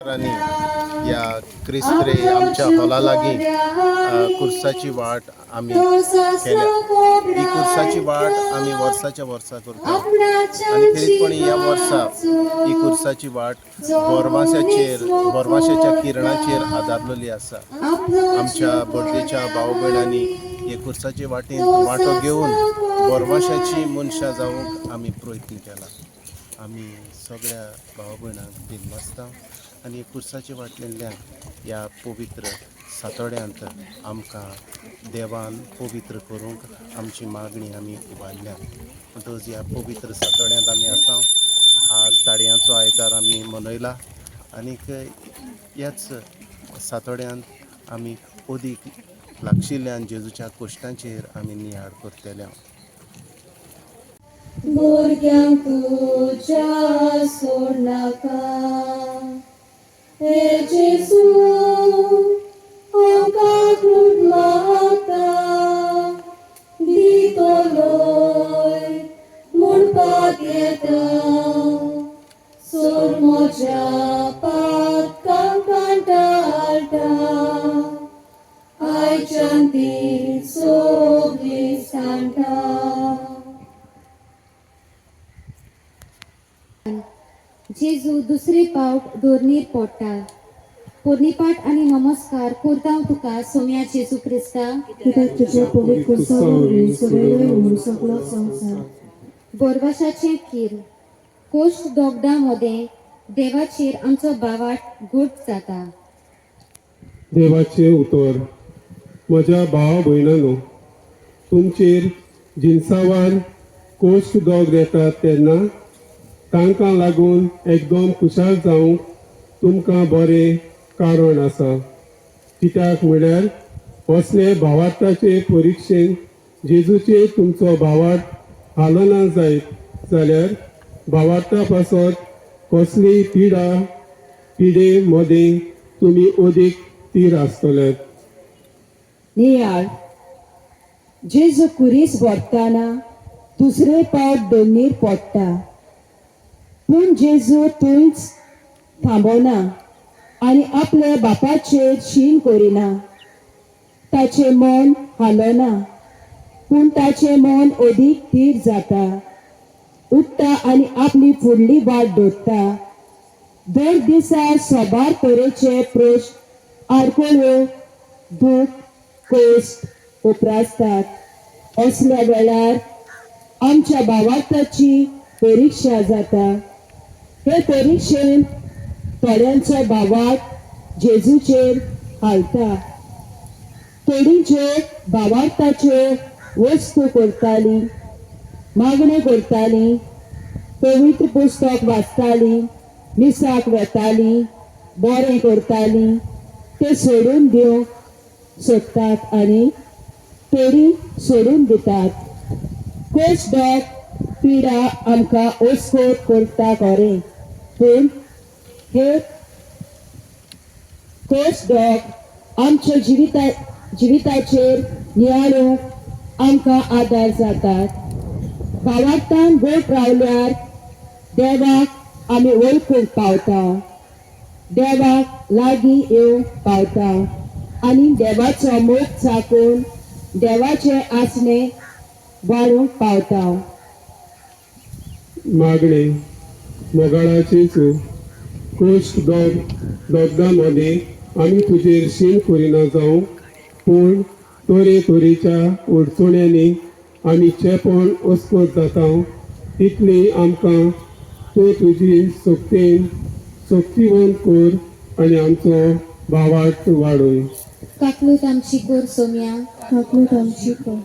या क्रिस्त्रे आमच्या हॉला लागीं कुर्साची वाट आमी केल्या. ही कुर्साची वाट आमी वर्साच्या वर्सा करता आनी खरीचपणी ह्या वर्सा ही कुर्साची वाट बोरमाश्याच्या किरणाचेर आदारलेली आसा. आमच्या बर्थडेच्या भाव भयणांनी हे कुर्साचे वाटेन वांटो घेवन बोरमाश्याची मनशां जावंक आमी प्रयत्न केला. आमी सगळ्या भाव भयणांक दिनवासता आनी कुर्साचे वाटेंतल्यान ह्या पवित्र सातोड्यांत आमकां देवान पवित्र करूंक आमची मागणी आमी उबारल्या. म्हणटच ह्या पवित्र सातोड्यांत आमी आसा. आज ताडयांचो आयतार आमी मनयला आनीक ह्याच सातोड्यांत आमी अदीक लागशिल्ल्यान जेजूच्या कश्टांचेर आमी नियाळ करतले. भुरग्यांक तुज्या सोड नाका, हे जेजू आमकां कृप मागता. दितलोय म्हणपाक येता, सोड म्हज्या पातकां कंटाळटा. आयच्यान ती सगळीं सांडटा. जेजू दुसरे पावट दोरनीर पडटा. पोरनीपाट आनी नमस्कार करता तुका सोम्या जेजू क्रिस्ता. कित्याक तुजे पवित्र सवरी सगळे म्हणून सगळो संवसार. बोरवाशाचें खीर कोश्ट दोगदा मध्ये देवाचेर आमचो बावाट घट जाता. देवाचे उतर. म्हज्या भाव भयणांनो, तुमचेर जिन्सावार कोश्ट दोग येतात तेन्ना तांकां लागून एकदम खुशाल जावंक तुमकां बरें कारण आसा. कित्याक म्हळ्यार असले भावार्थाचे परिक्षेन जेजूचेर तुमचो भावार्थ हालना जायत जाल्यार भावार्था पासत कसली पिडे मदें तुमी अदीक तीर आसतले. नियाळ जेजू कुरीस भरतना दुसरे पावट दोनीर पडटा. पूण जेजू थंयच थांबना आनी आपल्या बापाचेर शीन करिना. ताचें मन हालना, पूण ताचें मन अदीक थीर जाता. उठता आनी आपली फुडली वाट धरता. दर दिसा सोबार तरेचे प्रश्न आडखळ्यो दूख कोश्ट उपरासतात. असल्या वेळार आमच्या भावार्थाची परिक्षा जाता. हे परिक्षेन थोड्यांचो भावार्थ जेजूचेर हालता. थोडींच्यो भावार्थाच्यो वस्तू करतालीं, मागणी करतालीं, पवित्र पुस्तक वाचतालीं, मिसाक वेतालीं, बरें करतालीं. ते सोडून दिवंक सोदतात आनी थोडीं सोडून दितात. कोश्ट दोग पिडा आमकां ओस्कोर करता खरें, पूण हे कोश्ट दोग आमच्या जिविताचेर नियाळूंक आमकां आदार जातात. भावार्थान गोट रावल्यार देवाक आमी वळखूंक पावता, देवाक लागीं येवंक पावता आनी देवाचो मोग चाकून देवाचे आसणे वाडूंक पावता. मागणी मोगाळाची कोश्ट दोगदा मध्ये आमी तुजेर शीन करिना जावं, पूण तरेच्या अडचण्यांनी आमी चेपण अस्कोत जाता तितली आमकां तूं तुजी सक्तीवंत कर आनी आमचो भावार्थ वाडय. काकलूत आमची कोर सोम्या. काकलूत आमची कर.